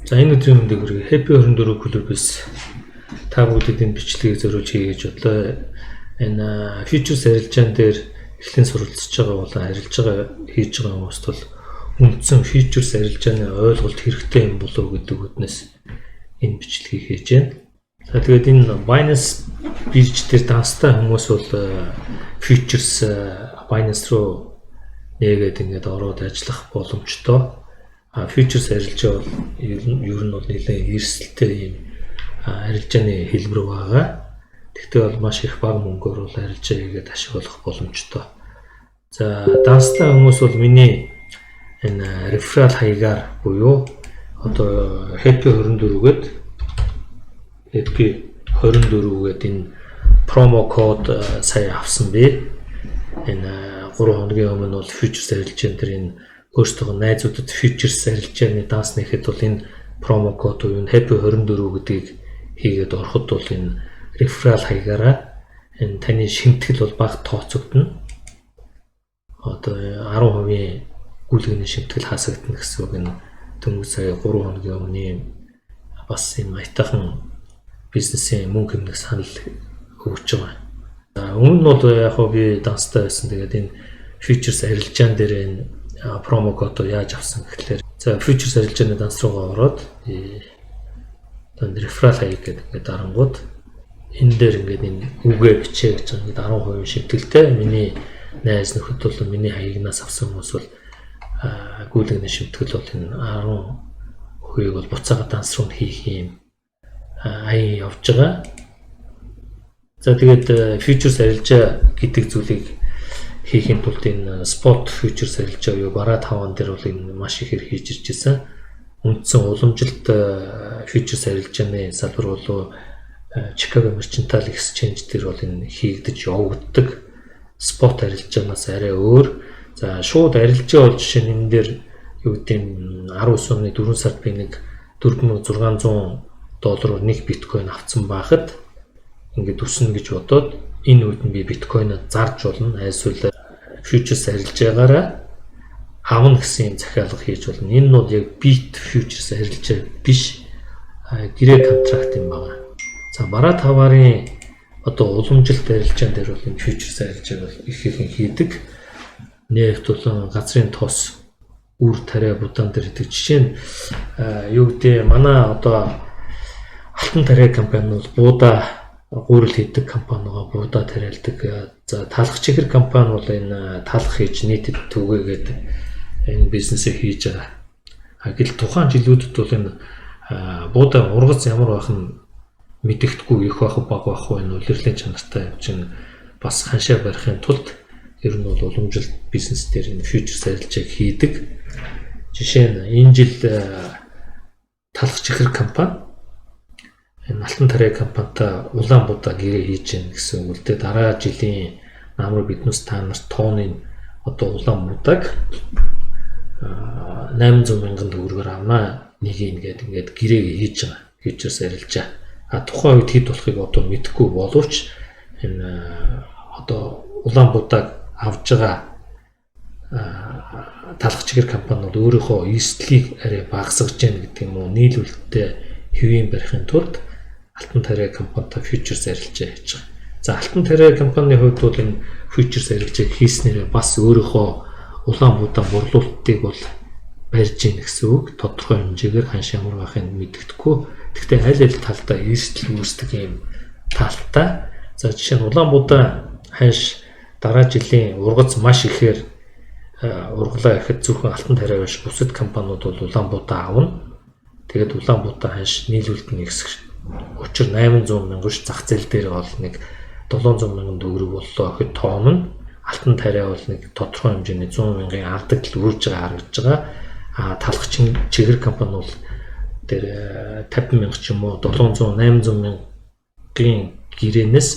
За энэ өдрийн мэндийг Happy 24 клубээс та бүхэнд энэ бичлэгийг зориулж хийж бодлоо. Энэ futures арилжаан дээр эхлэн суралцж байгаа болон арилж байгаа хийж байгаа хүмүүст бол үндсэн futures арилжааны ойлголт хэрэгтэй юм болов уу гэдэг үднэс энэ бичлэгийг хийж байна. За тэгээд энэ Binance бирж дээр данстай хүмүүс бол futures Binance руу нээгээд ингээд ороод ажиллах боломжтой. Futures арилжаа бол ер нь бол нэлээд эрсдэлтэй юм арилжааны хэлбэр байгаа. Тэгтээ бол маш их бага мөнгөөр бол арилжаа хийгээд ашиглах боломжтой. За данстай хүмүүс бол миний энэ referral хаягаар буюу одоо Happy 24-гээд Happy 24-гээд энэ промо код сая авсан би. Энэ 3 хоногийн өмнө бол futures арилжаан дээр энэ өөрсдөө найзуудад futures арилжааны данс нэхэд бол энэ промо код уу Happy 24 гэдгийг хийгээд ороход бол энэ referral хаягаараа энэ таны шимтгэл бол бага тооцогдно. Одоо 10% гүйлгэний шимтгэл хасагдана гэсэн үг энэ дөнгөж сая 3 хоногийн өмнө бас энэ маятайхан бизнесийн мөнгө хэмнэх санал өгч байгаа. Өмнө нь бол яг хөө би данстай байсан. Тэгээд энэ futures арилжаан дээр энэ промо кодоо яаж авсан гэхлээр за futures арилжааны данс руугаа ороод referral хаяг гэдэг дарангууд энэ дээр ингээд энэ үгээ бичээ гэж ингээд 10% шимтгэлтэй миний найз нөхөд бол миний хаягнаас авсан хүмүүс бол гүйлгэний шимтгэл бол энэ 10% бол буцаага данс руу хийх юм аян явж байгаа. За тэгээд futures арилжаа гэдэг зүйлийг хийхин тулд энэ spot futures арилжаа юу бараа таван дээр бол энэ маш ихээр хийж ирж байсан. Үндсэн уламжилт futures арилжааны салбар болоо Chicago Mercantile Exchange дээр бол энэ хийгдэж явагддаг spot арилжаанаас арай өөр. За шууд арилжаа бол жишээ нь энэ дээр юу гэдэг нь 19 оны 4 сард би нэг $4600 1 биткойн авсан байхад ингээд өснө гэж бодоод энэ үед нь би биткойноо зарж болно. Айсвал futures арилжаагаараа авна гэсэн юм захиалга хийж болно. Энэ нь бол яг bit futures арилжаа биш. Гэрээ контракт юм байна. За бараа таварын одоо уламжилт арилжаан дээр бол энэ futures арилжааг бол их ихэн хийдэг. Нефт болон газрын тос үр тариа будаан дээр хийдэг. Жишээ нь юу гэдэг манай одоо алтан тариа компани бол буудаа гурил хийдэг компанигаа буудаа тариалдаг. За талах чихэр компани бол энэ талах хийж нийтэд түгээгээд энэ бизнесээ хийж байгаа. Гэвч тухайн жилүүдэд бол энэ буудаа ургац ямар байх нь мэдэгдэхгүй их байх бага байх энэ улирлын чанартай юм чинь бас ханшаа барихын тулд ер нь бол уламжлалт бизнес дээр энэ futures арилжааг хийдэг. Жишээ нь энэ жил талах чихэр компани энэ алтан тариа компанитай Улаанбаатар гэрээ хийж гэн гэсэн үг л дээ. Дараа жилийн намруу биднээс та нарт тооны одоо Улаанбаатарыг 800 мянган төгрөгөөр авнаа нэг ингээд гэрээ хийж байгаа. Futures арилжаа. Тухайн үед хэд болохыг одоо мэдэхгүй боловч энэ одоо Улаанбаатарыг авж байгаа талах чихэр компани бол өөрийнхөө эрсдлийг арай багасгаж гэн гэдэг юм уу нийлүүлэлттэй хэвийн барихын тулд алтан тариа компанитай futures арилжаа хийж байгаа. За алтан тариа компанийн хувьд бол энэ futures арилжааг хийснээр бас өөрийнхөө Улаанбаатар борлуулалтыг бол барьж ийн гэсэн үг. Тодорхой хэмжээгээр ханш ямар байхыг мэддэхгүй. Гэхдээ аль талдаа эрсдэл үүсдэг юм талтай. За жишээ нь Улаанбаатар ханш дараа жилийн ургац маш ихээр ургалаа ихэд зөвхөн алтан тариа биш бусад компаниуд бол Улаанбаатар авна. Тэгээд Улаанбаатар ханш нийлүүлэлт нэгсэх учир 800 мянган ш зах зээл дээр бол нэг 700 мянган төгрөг боллоо гэхэд тоон нь алтан тариа бол нэг тодорхой хэмжээний 100 мянган алдагдал үрж байгаа харагдж байгаа. Талах чихэр компани бол дээр 50 мянга ч юм уу 700 800 мянган гэрээнээс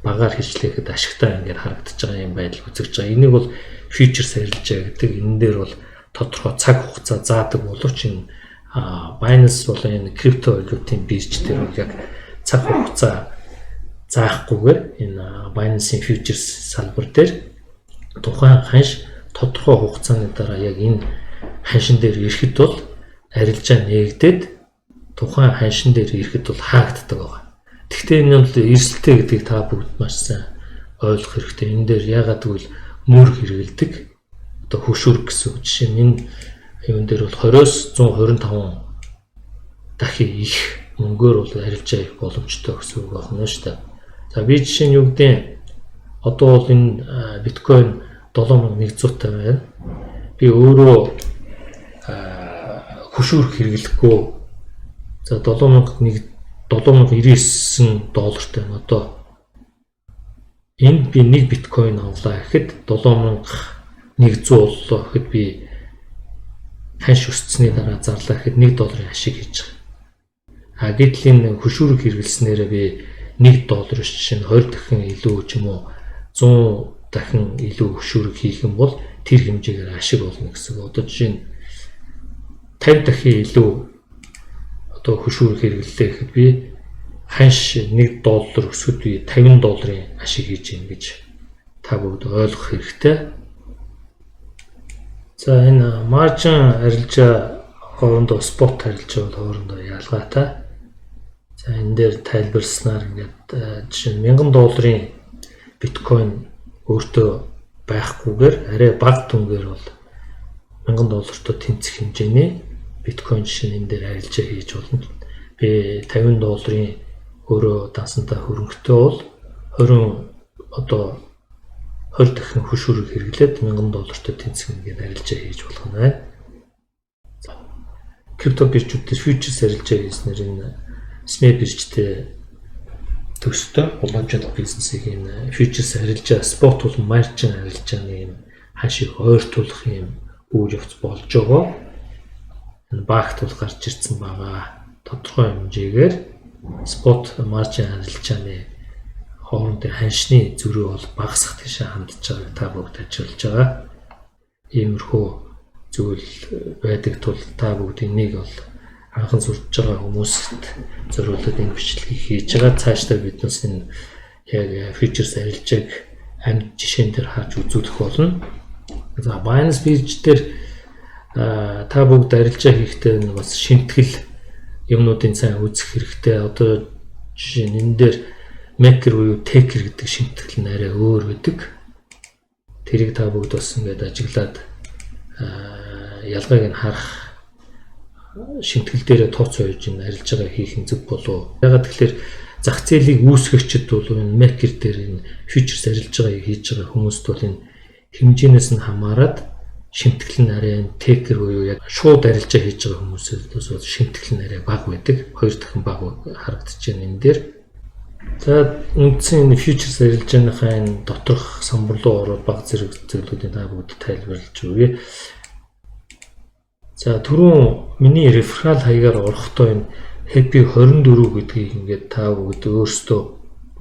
багаар хилжлэхэд ашигтай ингээд харагдаж байгаа юм байдал үзэгдэж байгаа. Энийг бол futures арилжаа гэдэг. Энэ дээр бол тодорхой цаг хугацаа заадаг боловч энэ Binance бол энэ крипто валютын бирж дээр яг цаг хугацаа заахгүйгээр энэ Binance-ийн futures салбар дээр тухайн ханш тодорхой хугацааны дараа яг энэ ханшин дээр ирэхэд бол арилжаа нээгдээд тухайн ханшин дээр ирэхэд бол хаагддаг байгаа. Гэхдээ энэ бол эрсдэлтэй гэдгийг та бүгд маш сайн ойлгох хэрэгтэй. Энэ дээр яагаад гэвэл мөр хэрэгэлдэг. Одоо хөшүүрэг гэсэн үг. Жишээ нь энэ юм дээр бол 20-с 125 дахин их мөнгөөр бол арилжаа их боломжтой гэсэн үг байна шүү дээ. За би жишээ нь юу гэдэг одоо бол энэ биткойн 7150 байна. Би өөрөө хөшүүрэг хэрэглэхгүй. За 7,099 доллартай байна. Одоо энд би 1 биткойн авлаа гэхэд 7100 боллоо гэхэд би ханш өсцсөний дараа зарлаа гэхэд 1 долларын ашиг хийж байгаа. Гэтэл энэ хөшүүрэг хэрэглэснээр би 1 доллар жишээ нь 20 дахин илүү ч юм уу 100 дахин илүү хөшүүрэг хийх юм бол тэр хэмжээгээр ашиг болно гэсэн. Одоо жишээ нь 50 дахин илүү одоо хөшүүрэг хэрэглэлээ гэхэд би ханш 1 доллар өсгөд би 50 долларын ашиг хийж гин гэж та бүгд ойлгох хэрэгтэй. За энэ маржин арилжаа хоорондоо спот арилжаа бол хоорондоо ялгаатай. За энэ дээр тайлбарснаар ингээд жишээ нь 1000 долларын биткойн өөртөө байхгүйгээр арай бага түнгээр бол 1000 доллартай тэнцэх хэмжээний биткойн жишээ нь энэ дээр арилжаа хийж болно. Би 50 долларын өөрөө дансантай хөрөнгөтэй бол 20 дахин хөшүүрэг хэрэглээд 1000 доллартай тэнцэх ингээд арилжаа хийж болох нь байна. За крипто биржүүдээр фьючерс арилжаа хийснээр энэ Snap биржтэй төстэй боломжтой бизнесийг энэ фьючерс арилжаа, спот бол маржин арилжааны юм хашиг ойртуулах юм үйл явц болж байгаа. Энэ багт бол гарч ирсэн байгаа. Тодорхой хэмжээгээр спот маржин арилжааны хоорондын ханшны зөрүү бол багасах тийшээ хандж байгааг та бүгд ажиглаж байгаа. Иймэрхүү зүйл байдаг тул та бүгд энийг бол анхан сурж байгаа хүмүүст зориулаад энэ бичлэгийг хийж байгаа. Цаашдаа биднээс энэ яг фьючерс арилжааг амьд жишээн дээр харж үзүүлэх болно. За Binance бирж дээр та бүгд арилжаа хийхдээ бас шинтгэл юмнуудын сайн үзэх хэрэгтэй. Одоо жишээ нь энэ дээр maker буюу taker гэдэг шинтгэл нь арай өөр байдаг. Тэрийг та бүгд бас ингээд ажиглаад ялгааг нь харах шинтгэл дээр тооцоо хийж энэ арилжаа хийх нь зөв болов. Ягаад тэгэхээр зах зээлийг үүсгэгчд бол энэ maker дээр энэ фьючерс арилжааг хийж байгаа хүмүүст бол энэ хэмжээнээс нь хамаарат шинтгэл нь арай taker буюу яг шууд арилжаа хийж байгаа хүмүүсээс бол шинтгэл нь арай бага байдаг. 2 дахин бага харагдаж байна энэ дээр. За үндсэн энэ фьючерс арилжааныхаа энэ доторх самбар руу ороод бага зэрэг зүйлүүдийн та бүгд тайлбарлаж өгье. За түрүүн миний реферал хаягаар орохдоо энэ Happy 24 гэдгийг ингээд та бүгд өөрсдөө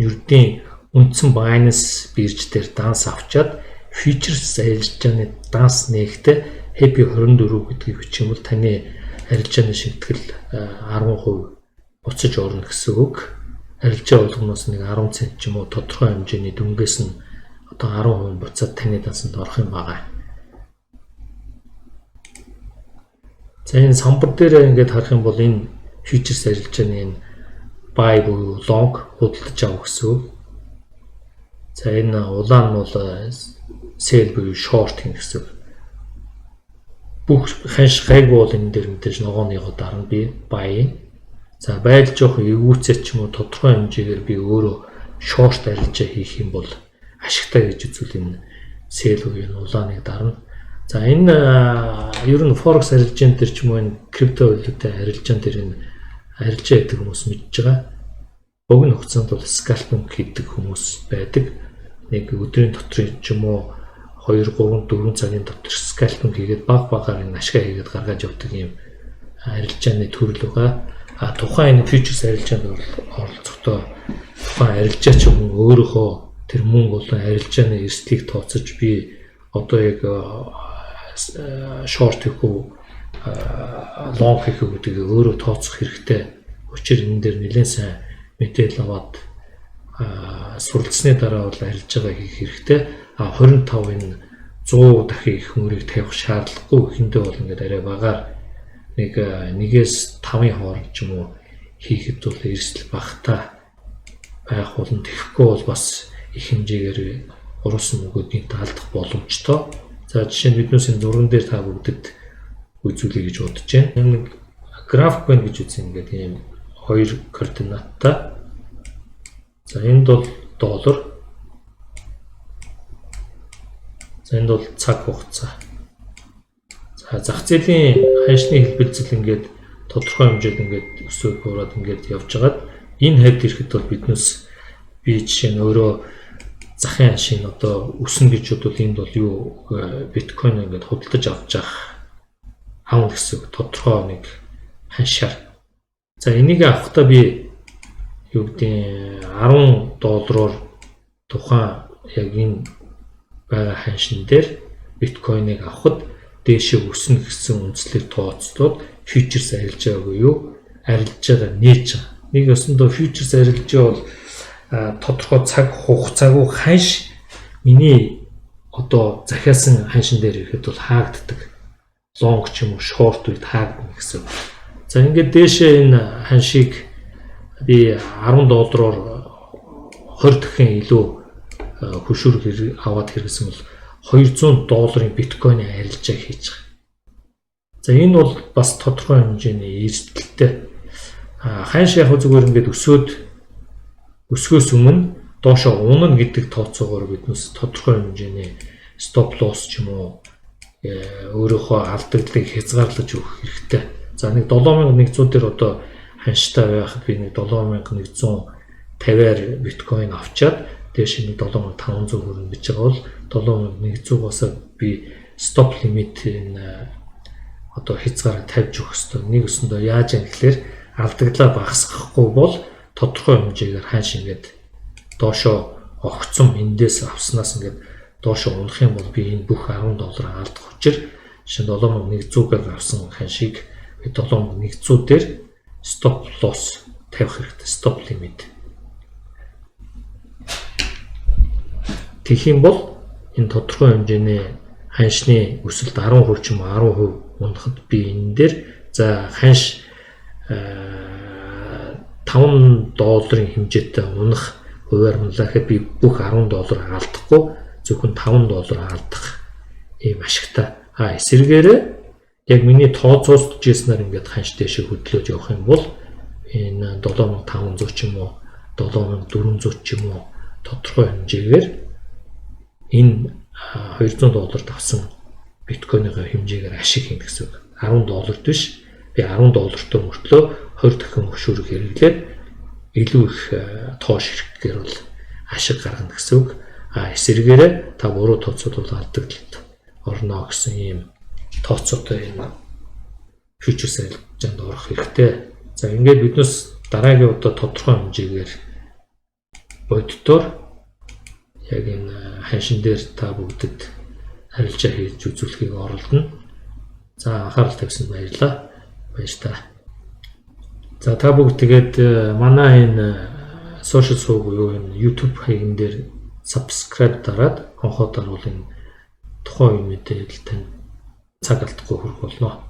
ердийн үндсэн Binance бирж дээр данс авчаад фьючерс арилжааны данс нээгтээ Happy 24 гэдгийг бичвэл таны арилжааны шинтгэл 10% буцаж орно гэсэн үг. Арилжаа болгоноос нэг 10 цент ч юм уу тодорхой хэмжээний дүнгээс нь одоо 10% буцаад таны дансанд орох юм байна. За энэ самбар дээр ингээд харах юм бол энэ фьючерс арилжааны энэ buy буюу long худалдаж авах гэсэн үг. За энэ улаан нь бол sell буюу short гэсэн үг. Бүх ханш гайг бол энэ дээр мэдээж ногооныгоо дарна би buy. За байдал жоох эвгүүцээ ч юм уу тодорхой хэмжээгээр би өөрөө short арилжаа хийх юм бол ашигтай гэж үзвэл энэ sell буюу улааныг дарна. За энэ ер нь forex арилжаан дээр ч юм уу энэ крипто валютын арилжаан дээр энэ арилжаа хийдэг хүмүүс мэдж байгаа. Богино хугацаанд бол scalping хийдэг хүмүүс байдаг. Нэг өдрийн дотор ч юм уу 2, 3, 4 цагийн дотор scalping хийгээд баг багаар энэ ашгаа хийгээд гаргаж явдаг юм арилжааны төрөл байгаа. Тухайн энэ фьючерс арилжаанд оролцохдоо тухайн арилжаач хүн өөрөөхөө тэр мөнгө болон арилжааны эрсдлийг тооцож би одоо яг short хийх үү long хийх үү гэдгийг өөрөө тооцох хэрэгтэй. Учир энэ дээр нэлээд сайн мэдээлэл аваад суралцсны дараа бол арилжаа хийх хэрэгтэй. 25 энэ 100 дахин их мөрийг тавих шаардлагагүй. Эхэндээ бол ингээд арай багаар нэгээс 5-ын хооронд ч юм уу хийхэд бол эрсдэл багтаа байх болно. Тэгэхгүй бол бас их хэмжээгээр уруулсан мөнгөдийн алдах боломжтой. За жишээ нь биднээс энэ зурган дээр та бүгдэд үзүүлэе гэж бодож байна. Нэг график байна гэж үзье. Ингээд ийм хоёр координаттай. За энд бол доллар. За энд бол цаг хугацаа. За зах зээлийн ханшны хэлбэлцэл ингээд тодорхой хэмжээд ингээд өсөд буураад ингээд явж байгаад энэ хэд ирэхэд бол биднээс би жишээ нь өөрөө захын ханшийн одоо өснө гэж бодвол энд бол юу биткойн ингээд худалдаж авч аавна гэсэн тодорхой нэг ханшаар. За энийг авахдаа би юу гэдэг $10 тухайн яг энэ байгаа ханшин дээр биткойныг авахд дээшээ өснө гэсэн үндслээр тооцоод фьючерс арилж байгаагүй юу? Арилж байгаа нээж байгаа. Нэг өсөндөө фьючерс арилж бол тодорхой цаг хугацаагүй ханш миний одоо захиасан ханшин дээр ирэхэд бол хаагддаг. Лонг ч юм уу шорт үед хаагдана гэсэн. За ингээд дээшээ энэ ханшийг би $10-оор 20 дахин илүү хөшүүрэг аваад хэрэгсэн бол $200 биткойн арилжаа хийж байгаа. За энэ бол бас тодорхой хэмжээний эрсдэлтэй. Ханш яг зүгээр ингээд өсгөөс өмнө доошоо унана гэдэг тооцоогоор биднээс тодорхой хэмжээний стоп лосс ч юм уу өөрийнхөө алдагдлыг хязгаарлаж өгөх хэрэгтэй. За нэг 7100 дээр одоо ханштай байхад би нэг 7150-аар биткойн авчаад дээш нэг 7500 хүрнэ гэж байгаа бол 7100-аас би стоп лимит энэ одоо хязгаар тавьж өгөх хэрэгтэй. Нэг өсөндөө яаж юм гэхээр алдагдлаа багасгахгүй бол тодорхой хэмжээгээр ханш ингээд доошоо огцом эндээс авснаас ингээд доошоо унах юм бол би энэ бүх $10 алдах учир шинэ 7100-аар авсан ханшийг 7100 дээр стоп лосс тавих хэрэгтэй. Стоп лимит. Тэгэх юм бол энэ тодорхой хэмжээний ханшны өсөлт 10% ч юм уу 10% унахад би энэ дээр за ханш $5 хэмжээтэй унах хуваар мэлэхэд би бүх $10 алдахгүй зөвхөн $5 алдах ийм ашигтай. Эсвэргээрээ яг миний тооцоолж ирснээр ингээд ханш дэше хөдлөөж явах юм бол энэ 7500 ч юм уу 7400 ч юм уу тодорхой хэмжээгээр энэ $200 авсан биткойныхоо хэмжээгээр ашиг хийнэ гэсэн үг. $10 биш. Би $10-той мөртлөө 20 дахин хөшүүрэг хэрэглээд илүү их тоош хэрэггээр бол ашиг гаргана гэсэн үг. Эсвэргээрээ та буруу тооцоод алдагдлалд орно гэсэн ийм тооцоотой энэ фьючерс арилжаанд орох хэрэгтэй. За ингээд биднээс дараагийн удаа тодорхой хэмжээгээр боддоор яг энэ ханшин дээр та бүгдэд арилжаа хийж үзүүлэхийг оролдоно. За анхаарал тавьсанд баярлалаа. Баярлалаа. За та бүгд тэгээд манай энэ social сууг буюу энэ YouTube хаягн дээр subscribe дараад онхоо даруул энэ тухайн мэдээлэл тань цаг алдахгүй хүрэх болно.